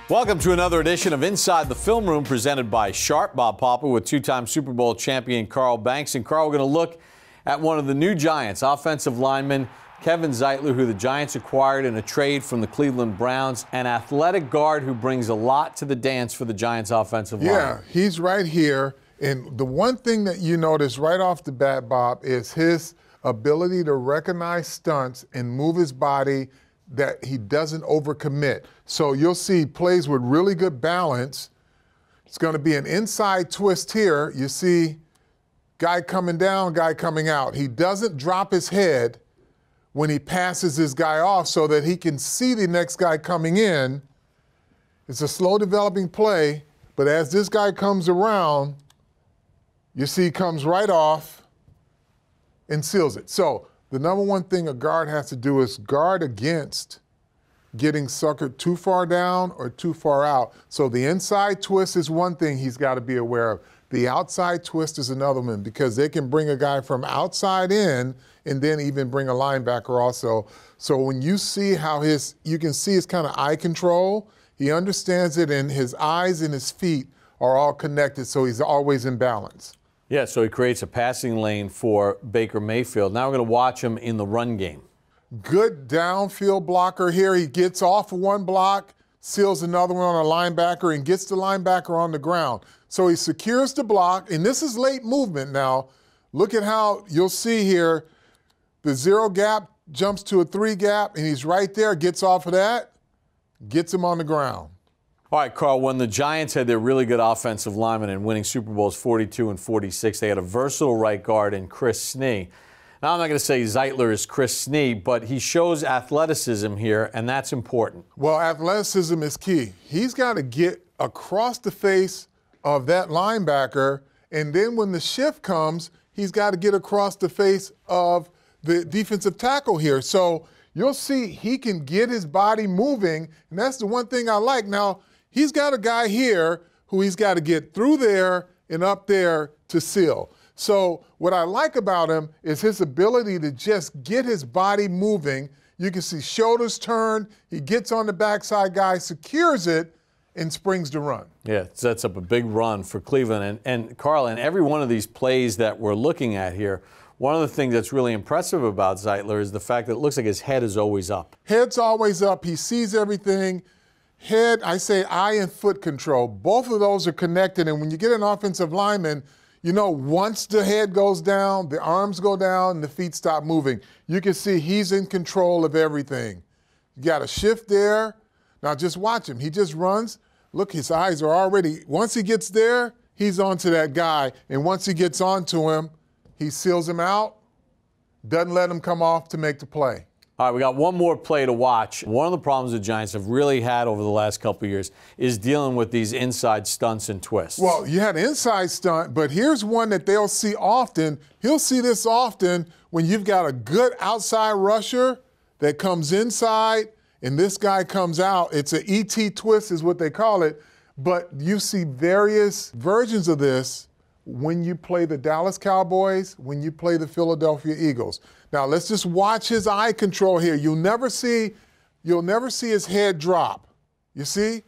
Welcome to another edition of Inside the Film Room presented by Sharp. Bob Papa with two-time Super Bowl champion Carl Banks. And Carl, we're going to look at one of the new Giants, offensive lineman Kevin Zeitler, who the Giants acquired in a trade from the Cleveland Browns, an athletic guard who brings a lot to the dance for the Giants offensive line. Yeah, he's right here. And the one thing that you notice right off the bat, Bob, is his ability to recognize stunts and move his body that he doesn't overcommit. So you'll see plays with really good balance. It's going to be an inside twist here. You see guy coming down, guy coming out. He doesn't drop his head when he passes this guy off so that he can see the next guy coming in. It's a slow developing play, but as this guy comes around, you see he comes right off and seals it. So the number one thing a guard has to do is guard against getting suckered too far down or too far out. So the inside twist is one thing he's got to be aware of. The outside twist is another one because they can bring a guy from outside in and then even bring a linebacker also. So when you see how you can see his kind of eye control, he understands it, and his eyes and his feet are all connected, so he's always in balance. Yeah, so he creates a passing lane for Baker Mayfield. Now we're going to watch him in the run game. Good downfield blocker here. He gets off of one block, seals another one on a linebacker, and gets the linebacker on the ground. So he secures the block, and this is late movement now. Look at how you'll see here the 0 gap jumps to a 3 gap, and he's right there, gets off of that, gets him on the ground. All right, Carl, when the Giants had their really good offensive linemen and winning Super Bowls 42 and 46, they had a versatile right guard in Chris Snee. Now, I'm not going to say Zeitler is Chris Snee, but he shows athleticism here, and that's important. Well, athleticism is key. He's got to get across the face of that linebacker, and then when the shift comes, he's got to get across the face of the defensive tackle here. So you'll see he can get his body moving, and that's the one thing I like. Now, he's got a guy here who he's got to get through there and up there to seal. So what I like about him is his ability to just get his body moving. You can see shoulders turned. He gets on the backside guy, secures it, and springs the run. Yeah, it sets up a big run for Cleveland. And Carl, in every one of these plays that we're looking at here, one of the things that's really impressive about Zeitler is the fact that it looks like his head is always up. Head's always up. He sees everything. Head, I say eye and foot control. Both of those are connected. And when you get an offensive lineman, you know, once the head goes down, the arms go down, and the feet stop moving. You can see he's in control of everything. You got a shift there. Now just watch him. He just runs. Look, his eyes are already, once he gets there, he's onto that guy. And once he gets onto him, he seals him out, doesn't let him come off to make the play. All right, we got one more play to watch. One of the problems the Giants have really had over the last couple of years is dealing with these inside stunts and twists. Well, you had an inside stunt, but here's one that they'll see often. He'll see this often when you've got a good outside rusher that comes inside and this guy comes out. It's an ET twist is what they call it, but you see various versions of this when you play the Dallas Cowboys, when you play the Philadelphia Eagles. Now let's just watch his eye control here. You'll never see his head drop. You see?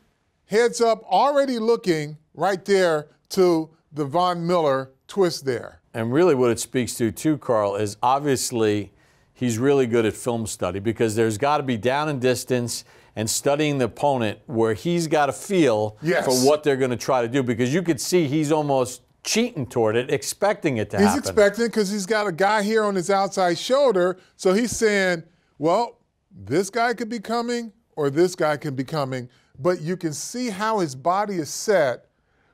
Heads up, already looking right there to the Von Miller twist there. And really what it speaks to too, Carl, is obviously he's really good at film study because there's got to be down and distance and studying the opponent where he's got a feel for what they're going to try to do, because you could see he's almost cheating toward it, expecting it to happen. He's expecting because he's got a guy here on his outside shoulder, so he's saying, well, this guy could be coming or this guy can be coming, but you can see how his body is set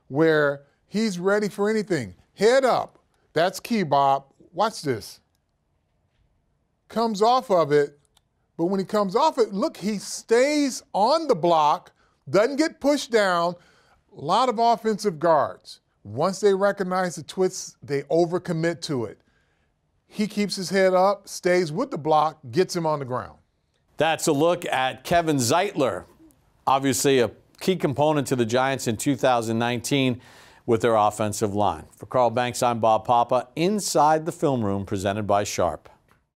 where he's ready for anything. Head up. That's key, Bob. Watch this. Comes off of it, but when he comes off it, look, he stays on the block, doesn't get pushed down. A lot of offensive guards, once they recognize the twists, they overcommit to it. He keeps his head up, stays with the block, gets him on the ground. That's a look at Kevin Zeitler, obviously a key component to the Giants in 2019 with their offensive line. For Carl Banks, I'm Bob Papa, inside the film room presented by Sharp.